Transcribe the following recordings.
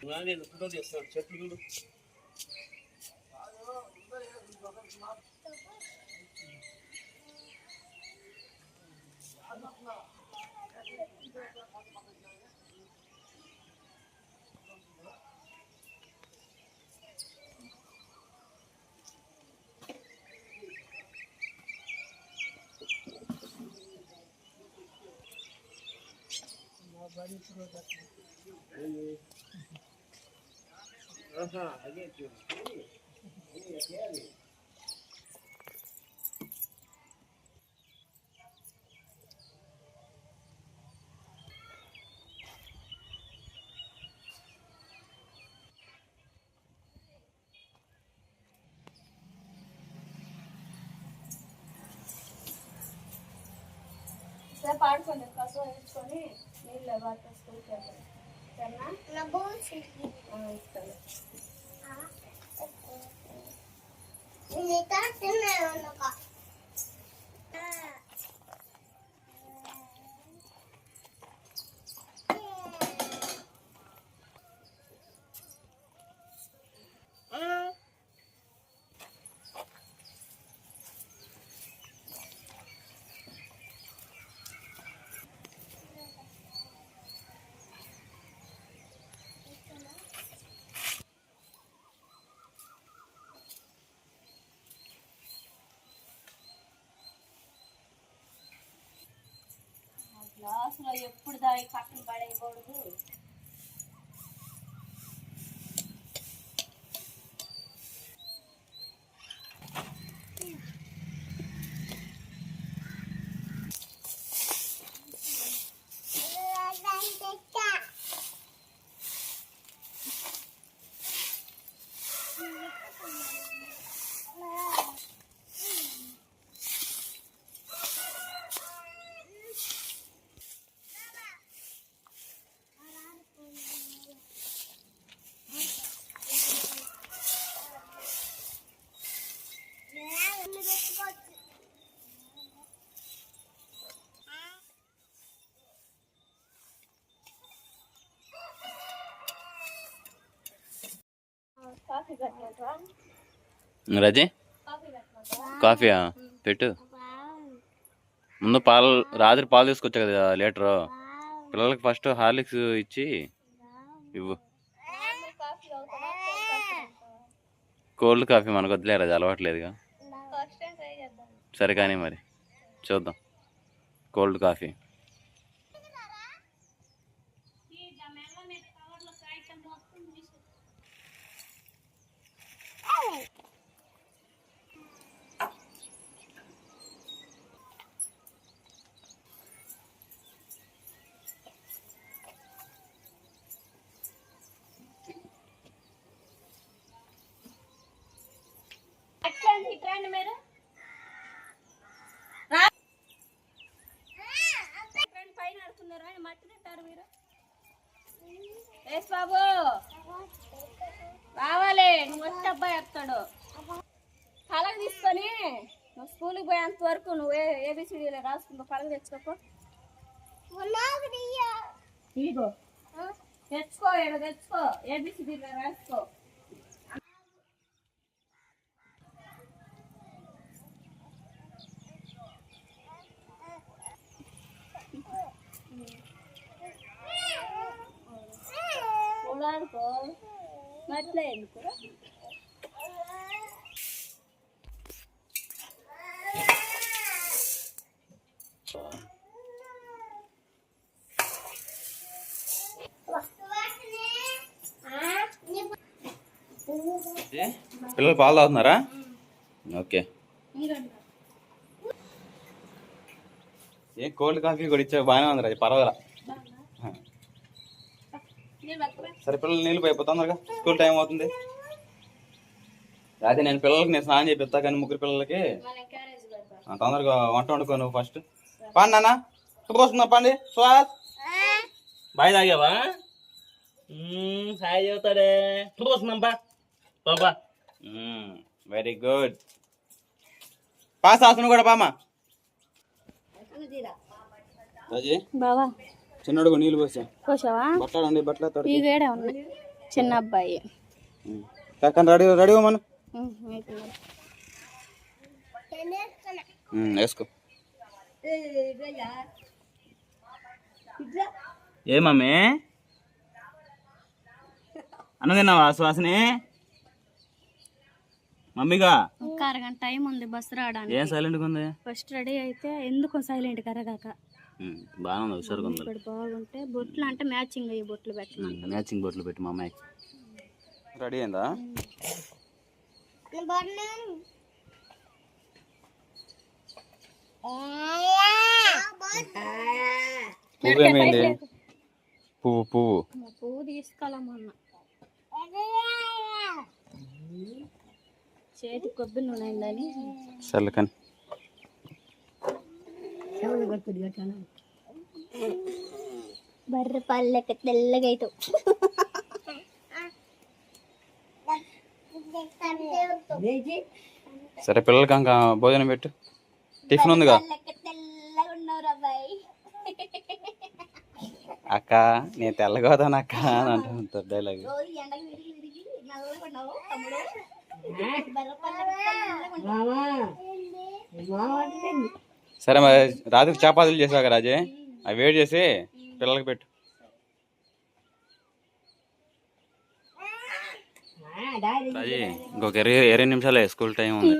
Photo తీస్తాడు చెట్లు చూడు. పాడుకోండి కసు వేసుకొని నీళ్ళు పట్టేసుకొని సరేనా ఇస్తాను. గ్లాసులో ఎప్పుడు దాని పక్కన పడేయకూడదు. రాజీ కాఫీయా పెట్టు. ముందు పాలు రాత్రి పాలు తీసుకొచ్చా కదా లీటరు. పిల్లలకి ఫస్ట్ హార్లిక్స్ ఇచ్చి ఇవ్వు. కోల్డ్ కాఫీ మనకు వద్దులే రాజు, అలవాట్లేదుగా. సరే కానీ మరి చూద్దాం. కోల్డ్ కాఫీ మీరు పైన ఆడుతున్నారు, ఆయన మట్టి తింటారు మీరు. ఎస్ బాబు రావాలి, నువ్వు వచ్చి అబ్బాయి వస్తాడు. పలక తీసుకొని నువ్వు స్కూల్కి పోయేంత వరకు నువ్వు ఏబిసిడీలో రాసుకుంటూ పలక తెచ్చుకోపో. ఇదిగో తెచ్చుకో, ఏదో తెచ్చుకో, ఏబిసిడీలో రాసుకో. ఆడుకో మట్లే ఎందుకు. పిల్లలు పాలు తాగుతున్నారా? ఓకే. ఏ కోల్డ్ కాఫీ కూడా ఇచ్చా, బాగానే ఉంది రాజు, పర్వాలా. సరే పిల్లలు నీళ్ళు అయిపోతుందిగా, స్కూల్ టైం అవుతుంది. అదే నేను పిల్లలకి స్నానం చేపిస్తా, కానీ ముగ్గురు పిల్లలకి తొందరగా వంట వండుకో. నువ్వు ఫస్ట్ పండి నాన్న, వస్తుందా పండి. సుహాస్ బాయ్ తాగావా? సాయి చెబుతాడే, వస్తుందా బాబా. Very good. పాస్ ఆసును కూడా బామా. బావా చిన్నడుగు నీళ్ళు పోసా. పోసావా? బట్టలు బట్టలు ఈ వేడే ఉన్నాయి. చిన్న అబ్బాయి. కానీ రెడీ రెడీ మనం అయిపోయింది. వేసుకో. ఏ మమ్మీ అన్న తిన్నావా సువాసిని? మమ్మీగా ఇంకా అరగంట టైం ఉంది బస్సు రావడానికి. ఏం సైలెంట్గా ఉంది? ఫస్ట్ రెడీ అయితే ఎందుకు సైలెంట్ కరగాక బాగా ఉంది, హుషారుగా ఉంది. ఇప్పుడు బాగుంటే బొట్లు అంటే మ్యాచింగ్ అయ్యి బొట్లు పెట్టిన మ్యాచింగ్ బొట్లు పెట్టి మా అమ్మాయికి. రెడీ అయిందా? పువ్వు ఏమైంది? పువ్వు పువ్వు పువ్వు తీసుకెళ్ళమన్నా. చేతి కొబ్బరి నూనె అయిందని సర్లే కానీ బర్రె పల్లెకి తెల్లగా అవుతావు. సరే పిల్లలకి ఇంకా భోజనం పెట్టు. టిఫిన్ ఉందిగా. తెల్లగా ఉన్నావు అబ్బాయి. అక్క నేను తెల్లగా అవుతాను అక్క అని అంటారు డైలాగ్. సరే మరి రాత్రికి చపాతీలు చేసాక రాజే, అవి వేడి చేసి పిల్లలకి పెట్టు. రాజీ ఇంకొక 20 నిమిషాలే స్కూల్ టైం ఉంది.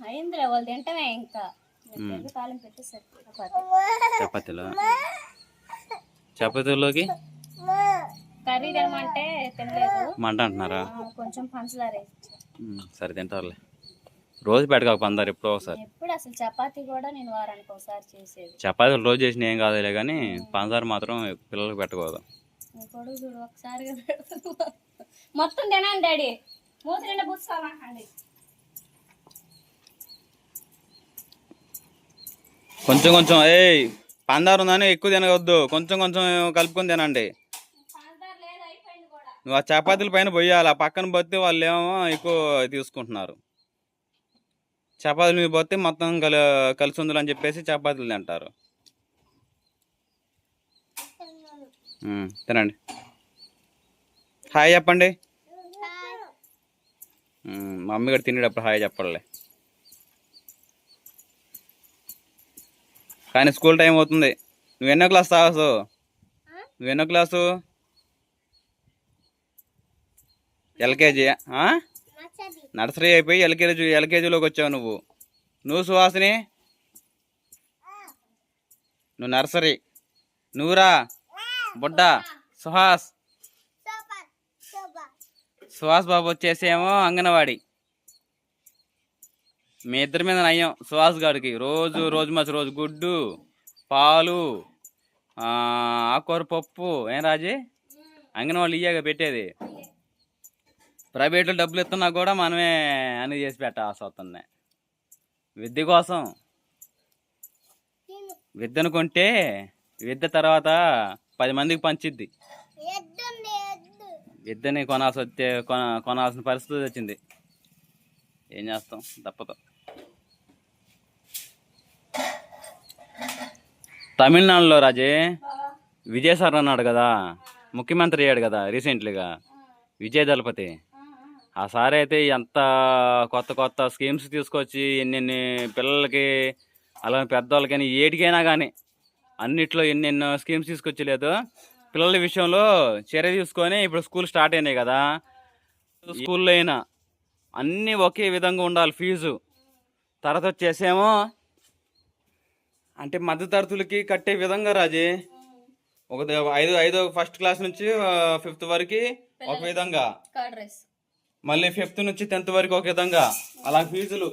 అయిందిలే, వాళ్ళు తింటమే ఇంకా. చపాతీలో చపాతీలోకి కర్రీ తినమంటే తినలేదు. మంట అంటున్నారా? కొంచెం పంచదార. సరే తింటారులే. రోజు పెట్టక పందారు ఎప్పుడో ఒకసారి. ఎప్పుడు అసలు చపాతీ కూడా నేను వారానికి ఒకసారి చేసేది. చపాతీలు రోజు చేసిన ఏం కాదులే కానీ పందారు మాత్రం పిల్లలకి పెట్టకూడదు. కొడుకు చూడు ఒకసారిగా మొత్తం తినండి డాడీ. మూత నిండా పూసుకోవాలండి. కొంచెం కొంచెం పందారు ఉందని ఎక్కువ తినవద్దు, కొంచెం కొంచెం కలుపుకొని తినండి. నువ్వు ఆ చపాతీల పైన పోయాలి, ఆ పక్కన పోతే వాళ్ళు ఏమో ఎక్కువ తీసుకుంటున్నారు. చపాతీలు మీద పోతే మొత్తం కలిసి ఉందని చెప్పేసి చపాతీలు తింటారు. తినండి. హాయ్ చెప్పండి. మా మమ్మీ కూడా తినేటప్పుడు హాయ్ చెప్పాలి. కానీ స్కూల్ టైం అవుతుంది. నువ్వెన్నో క్లాస్ తాగసు? నువ్వెన్నో క్లాసు? ఎల్కేజీ? నర్సరీ అయిపోయి ఎల్కేజీలోకి వచ్చావు నువ్వు. నువ్వు సుహాసిని? నువ్వు నర్సరీ. నువ్వురా బుడ్డ సుహాస్ బాబు వచ్చేసేమో అంగన్వాడి. మీ ఇద్దరి మీద నయ్యం సుహాస్ గారికి. రోజు మధ్య రోజు గుడ్డు, పాలు, ఆకుకూర పప్పు. ఏం రాజీ? అంగన్వాడి ఇయ్యాగా పెట్టేది. ప్రైవేట్లో డబ్బులు ఇస్తున్నా కూడా మనమే అన్ని చేసి పెట్టాల్సి వస్తుంది విద్య కోసం. విద్యను కొంటే విద్య తర్వాత 10 మందికి పంచిద్ది. విద్యని కొనాల్సిన పరిస్థితి వచ్చింది. ఏం చేస్తాం, తప్పదు. తమిళనాడులో రాజే విజయ్ సార్ అన్నాడు కదా, ముఖ్యమంత్రి అయ్యాడు కదా రీసెంట్లీగా, విజయ్ దళపతి. ఆ సార్ అయితే ఎంత కొత్త స్కీమ్స్ తీసుకొచ్చి ఎన్నెన్ని పిల్లలకి అలాగే పెద్దవాళ్ళకైనా ఏటికైనా కానీ అన్నిట్లో ఎన్నెన్నో స్కీమ్స్ తీసుకొచ్చి లేదు. పిల్లల విషయంలో చర్య తీసుకొని ఇప్పుడు స్కూల్ స్టార్ట్ అయినాయి కదా. స్కూల్లో అయినా అన్నీ ఒకే విధంగా ఉండాలి ఫీజు. తర్వాత వచ్చేసేమో అంటే మధ్యతరగతులకి కట్టే విధంగా రాజీ ఒక 5 ఫస్ట్ క్లాస్ నుంచి 5th వరకు ఒక విధంగా, మళ్ళీ 5th నుంచి 10th వరకు ఒక విధంగా అలా ఫీజులు.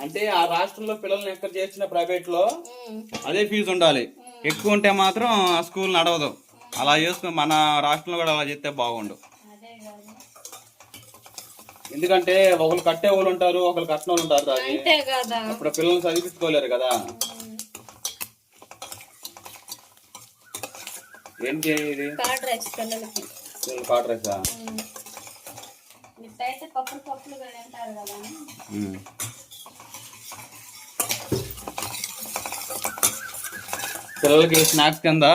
అంటే ఆ రాష్ట్రంలో పిల్లల్ని ఎక్కడ చేసిన ప్రైవేట్ లో అదే ఫీజు ఉండాలి. ఎక్కువ ఉంటే మాత్రం ఆ స్కూల్ నడవదు. అలా చేసుకుని మన రాష్ట్రంలో కూడా అలా చేస్తే బాగుండు. ఎందుకంటే ఒకరు కట్టే వాళ్ళు ఉంటారు, ఒకరు కట్టిన వాళ్ళు ఉంటారు. అప్పుడు పిల్లల్ని చదివించుకోలేరు కదా. ఏంటి ఇది? కార్డ్ రైసా? పిల్లలకి స్నాక్స్ కింద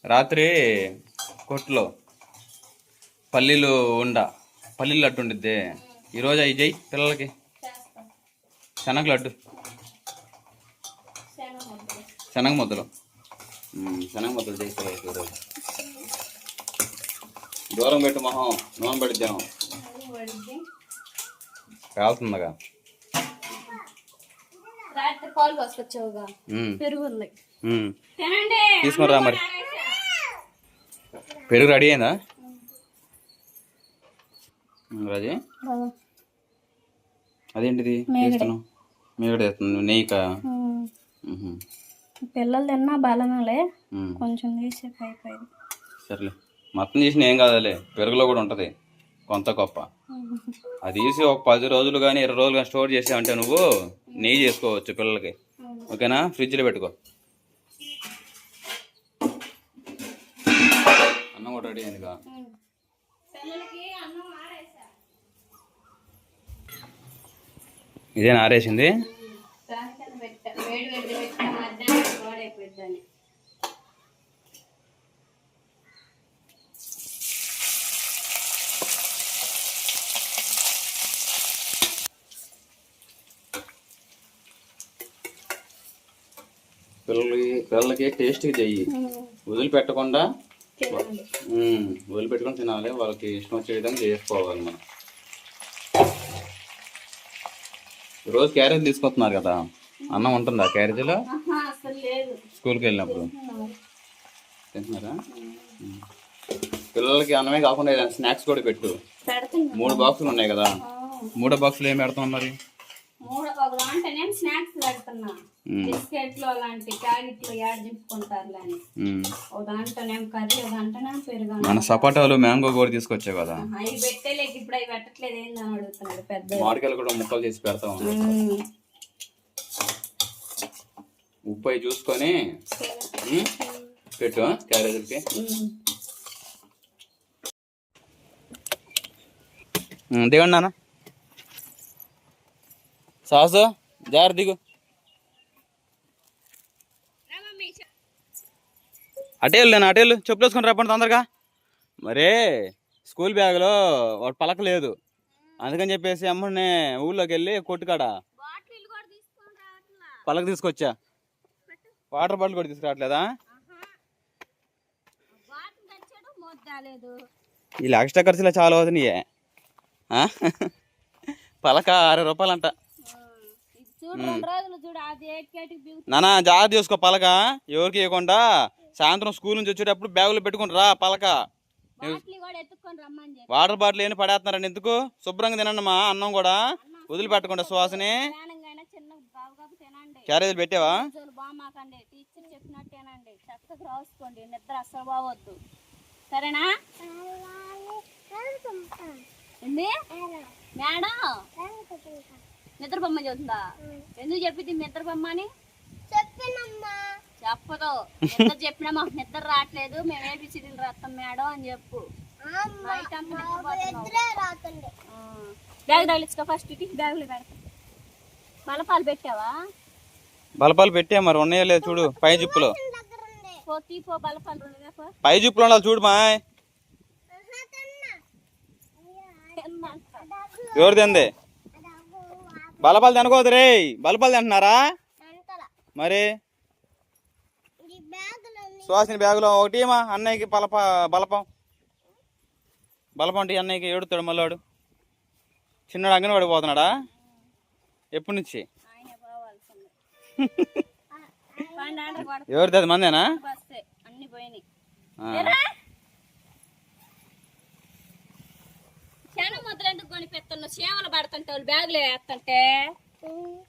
రాత్రి కొట్లో పల్లీలు పల్లీలు లడ్డు ఉండిద్ది. ఈరోజు అవి చెయ్యి పిల్లలకి. చేస్తాం. శనగ లడ్డు, శనగ ముద్దలు చేస్తారు ఈరోజు. దూరం పెట్టు మొహం, నూనె పడిద్దాము. కాలుతుందిగా. రాత్రి పాలు పోసుకొచ్చావుగా, పెరుగు ఉంది తినండి. తీసుకుని రా మరి. పెరుగు రెడీ అయిందా రాజీ? అదేంటిది వేస్తున్నావు? మేగడ వేస్తున్నావు నెయ్యికా? పిల్లలు తిన్నా బలమేలే, కొంచెం తీసే అయిపోయింది. సర్లే, మొత్తం తీసిన ఏం కాదులే, పెరుగులో కూడా ఉంటుంది కొంత గొప్ప. అది తీసి ఒక 10 రోజులు కానీ 20 రోజులు కానీ స్టోర్ చేసావంటే నువ్వు నెయ్యి చేసుకోవచ్చు పిల్లలకి. ఓకేనా? ఫ్రిడ్జ్లో పెట్టుకో. అన్నం కూడా రెడీ అయిందిగా. ఇదేనా ఆరేసింది? పిల్లలకి టేస్ట్గా చెయ్యి, వదిలిపెట్టకుండా తినాలి. వాళ్ళకి ఇష్టం వచ్చే విధంగా చేసుకోవాలి మనం. రోజు క్యారేజ్ తీసుకొస్తున్నారు కదా, అన్నం ఉంటుందా క్యారేజీలో? స్కూల్కి వెళ్ళినప్పుడు తింటున్నారా? పిల్లలకి అన్నమే కాకుండా ఏదైనా స్నాక్స్ కూడా పెట్టు. 3 బాక్సులు ఉన్నాయి కదా, 3 బాక్సులు ఏం పెడతాం మరి? ఒక దాంట్లోనే స్నాక్స్ పెడుతున్నా, బిస్కెట్లు అలాంటి ప్యాకెట్లు యాడ్ చింపుకుంటారు అని. ఒక దాంట్లోనేమో కర్రీ, ఒక దాంట్లోనేమో పెరుగు. మన సపోటాలు మ్యాంగో కూడా తీసుకొచ్చావు కదా, అవి పెట్టలేక ఇప్పుడు అవి పెట్టట్లేదు ఏందని అడుగుతున్నాడు. పెద్ద మామిడికాయలు కూడా ముక్కలు చేసి పెడతాం. ఉప్పు అవి చూసుకొని పెట్టు క్యారేజీలకి. దిగండి నాన్న. సాసు జాగ్రత్త దిగు. అటేళ్ళు నేను అటేళ్ళు చెప్పులు వేసుకొని రాపండి తొందరగా. మరే స్కూల్ బ్యాగ్లో వాడు పలక లేదు, అందుకని చెప్పేసి అమ్మని ఊళ్ళోకి వెళ్ళి కొట్టుకాడ పలక తీసుకొచ్చా. వాటర్ బాటిల్ కూడా తీసుకురావట్లేదా? వీళ్ళు ఎక్స్ట్రా ఖర్చులో చాలా అవుతున్నాయే. పలక 60 రూపాయలు అంట. నానా జాగ్రత్త చూసుకో, పలక ఎవరికి ఇవ్వకుండా. సాయంత్రం స్కూల్ నుంచి వచ్చేటప్పుడు బ్యాగులో పెట్టుకుని రా పలక. వాటర్ బాటిల్ ఏమి పడేస్తున్నారండి ఎందుకు? శుభ్రంగా తినండి మా అన్నం కూడా వదిలిపెట్టకుండా. సువాసని క్యారేజీలు పెట్టావా? నిద్ర అసలు బాగొద్దు, సరేనా? మేడం నిద్రబొమ్మ చదువుతుందా? ఎందుకు చెప్పింది నిద్రబొమ్మ అని? చెప్పదు. నిద్ర చెప్పినా మాకు నిద్ర రావట్లేదు, మేము ఏబిసిడీలు రాస్తాం మేడం అని చెప్పు. బ్యాగ్ తగిలించుకో ఫస్ట్. బ్యాగులు పెడతా. బలపాలు పెట్టావా? బలపాలు పెట్టా మరి, ఉన్నాయో లేదు చూడు. పై జిప్పులో బలపాలు పై జిప్పులో ఉండాలి చూడు. మా ఎవరు తింది? బలపాలు తినకూడదు రే. బలపాలు తింటున్నారా మరి? సుహాసిని బ్యాగులో ఒకటి మా అన్నయ్యకి బలపం అంటే అన్నయ్యకి ఏడుతాడు మళ్ళాడు. చిన్నాడు అంగన్వాడి పోతున్నాడా? ఎప్పటి నుంచి? ఎవరిది అది? మందేనా? చీమలు పడుతుంటే బ్యాగులో వేస్తుంటే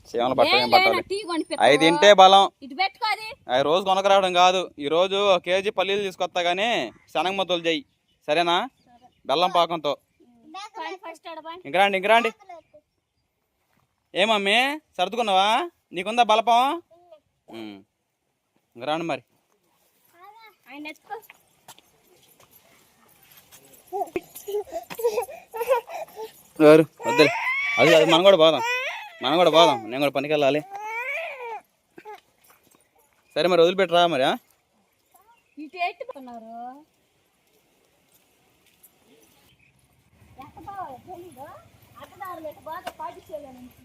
చీమలు పట్టాలి. అవి తింటే బలం. అవి రోజు కొనక రావడం కాదు. ఈ రోజు 1 కేజీ పల్లీలు తీసుకొస్తా గానీ శనగ ముద్దలు చెయ్యి, సరేనా? బెల్లం పాకంతో. ఇంకరాండి. ఏమమ్మీ సర్దుకున్నావా? నీకుందా బలపం? ఇంక రాండి మరి. వద్దు అది మనం కూడా పోదాం. నేను కూడా పనికి వెళ్ళాలి. సరే మరి వదిలిపెట్టరా మరి. అడ్డదారులు బాగా పాటించేలా నుంచి